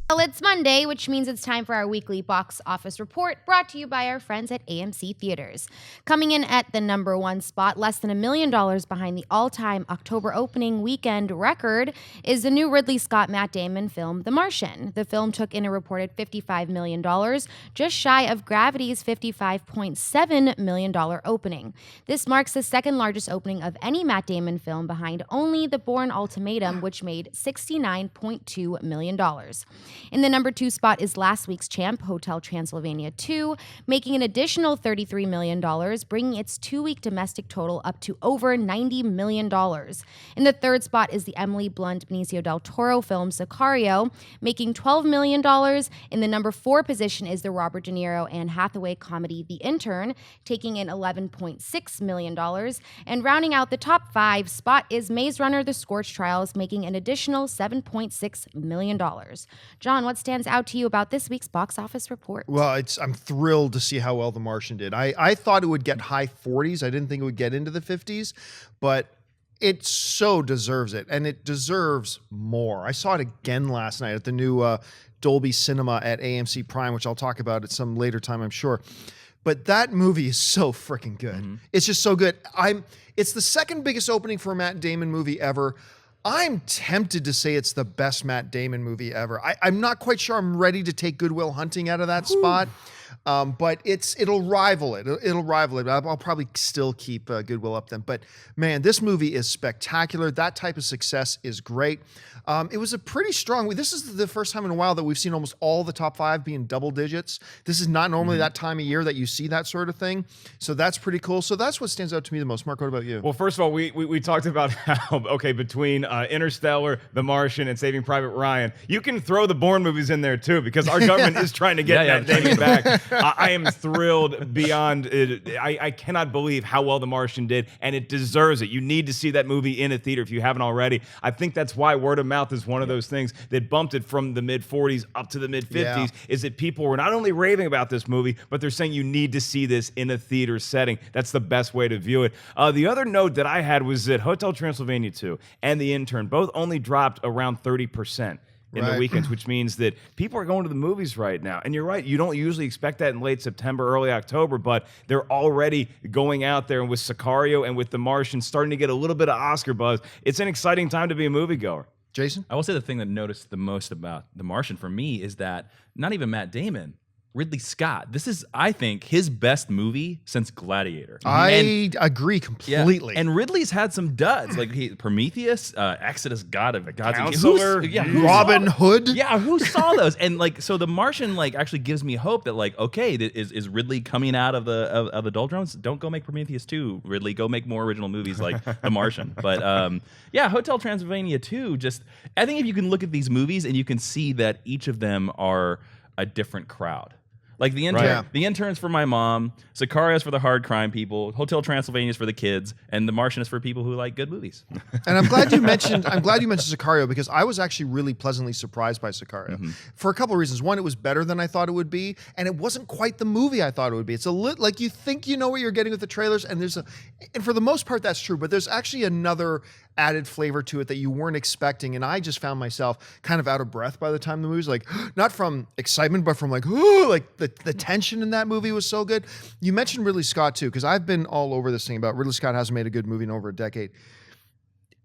Well, it's Monday, which means it's time for our weekly box office report brought to you by our friends at AMC Theaters. Coming in at the number one spot, less than $1 million behind the all-time October opening weekend record, is the new Ridley Scott Matt Damon film, The Martian. The film took in a reported $55 million, just shy of Gravity's $55.7 million opening. This marks the second largest opening of any Matt Damon film behind only The Bourne Ultimatum, which made $69.2 million. In the number two spot is last week's champ, Hotel Transylvania 2, making an additional $33 million, bringing its two-week domestic total up to over $90 million. In the third spot is the Emily Blunt Benicio del Toro film Sicario, making $12 million. In the number four position is the Robert De Niro and Hathaway comedy The Intern, taking in $11.6 million. And rounding out the top five spot is Maze Runner The Scorch Trials, making an additional $7.6 million. John, what stands out to you about this week's box office report? Well, I'm thrilled to see how well The Martian did. I thought it would get high 40s. I didn't think it would get into the 50s, but it so deserves it, and it deserves more. I saw it again last night at the new Dolby Cinema at AMC Prime, which I'll talk about at some later time, I'm sure. But that movie is so freaking good. Mm-hmm. It's just so good. It's the second biggest opening for a Matt Damon movie ever. I'm tempted to say it's the best Matt Damon movie ever. I'm not quite sure I'm ready to take Good Will Hunting out of that spot, but it'll rival it. It'll rival it. I'll probably still keep Good Will up then. But man, this movie is spectacular. That type of success is great. It was a pretty strong. This is the first time in a while that we've seen almost all the top five be in double digits. This is not normally that time of year that you see that sort of thing. So that's pretty cool. So that's what stands out to me the most. Mark, what about you? Well, first of all, we talked about how, between Interstellar, The Martian, and Saving Private Ryan, you can throw the Bourne movies in there too, because our government is trying to get that Damon back. I am thrilled beyond it. I cannot believe how well The Martian did, and it deserves it. You need to see that movie in a theater if you haven't already. I think that's why word of mouth is one of those things that bumped it from the mid-40s up to the mid-50s, is that people were not only raving about this movie, but they're saying you need to see this in a theater setting. That's the best way to view it. The other note that I had was that Hotel Transylvania 2 and The Intern both only dropped around 30% in the weekends, which means that people are going to the movies right now. And you're right, you don't usually expect that in late September, early October, but they're already going out there, and with Sicario and with The Martian starting to get a little bit of Oscar buzz. It's an exciting time to be a moviegoer. Jason? I will say the thing that noticed the most about The Martian for me is that not even Matt Damon, Ridley Scott. This is, I think, his best movie since Gladiator. I agree completely. Yeah. And Ridley's had some duds, like Prometheus, Exodus, God's Counselor, Robin Hood. Yeah, who saw those? And so The Martian actually gives me hope that okay, is Ridley coming out of the doldrums? Don't go make Prometheus 2, Ridley. Go make more original movies like The Martian. But Hotel Transylvania 2. I think if you can look at these movies and you can see that each of them are a different crowd. Like The Intern's for my mom, Sicaria's for the hard crime people, Hotel Transylvania's for the kids, and The Martian is for people who like good movies. And I'm glad you mentioned Sicario, because I was actually really pleasantly surprised by Sicario for a couple of reasons. One, it was better than I thought it would be, and it wasn't quite the movie I thought it would be. It's like you think you know what you're getting with the trailers, and and for the most part that's true, but there's actually another added flavor to it that you weren't expecting, and I just found myself kind of out of breath by the time the movie was not from excitement, but from the tension in that movie was so good. You mentioned Ridley Scott too, because I've been all over this thing about Ridley Scott hasn't made a good movie in over a decade.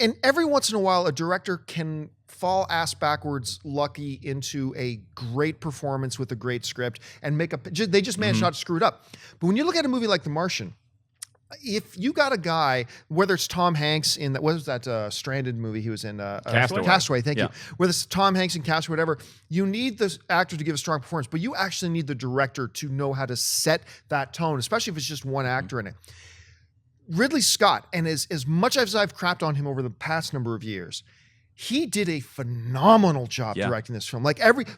And every once in a while, a director can fall ass backwards lucky into a great performance with a great script and they just manage not to screw it up. But when you look at a movie like The Martian, if you got a guy, whether it's Tom Hanks in what was that Stranded movie he was in? Castaway, thank you. Whether it's Tom Hanks in Castaway, whatever, you need the actor to give a strong performance, but you actually need the director to know how to set that tone, especially if it's just one actor in it. Ridley Scott, and as much as I've crapped on him over the past number of years, he did a phenomenal job directing this film.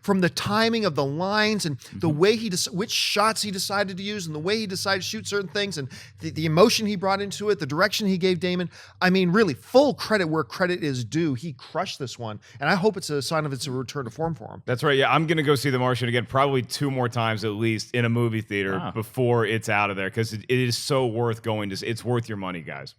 From the timing of the lines and the way which shots he decided to use and the way he decided to shoot certain things and the emotion he brought into it, the direction he gave Damon. I mean, really, full credit where credit is due. He crushed this one, and I hope it's a sign of it's a return to form for him. That's right. Yeah, I'm going to go see The Martian again, probably 2 more times at least in a movie theater before it's out of there, because it is so worth going to. It's worth your money, guys.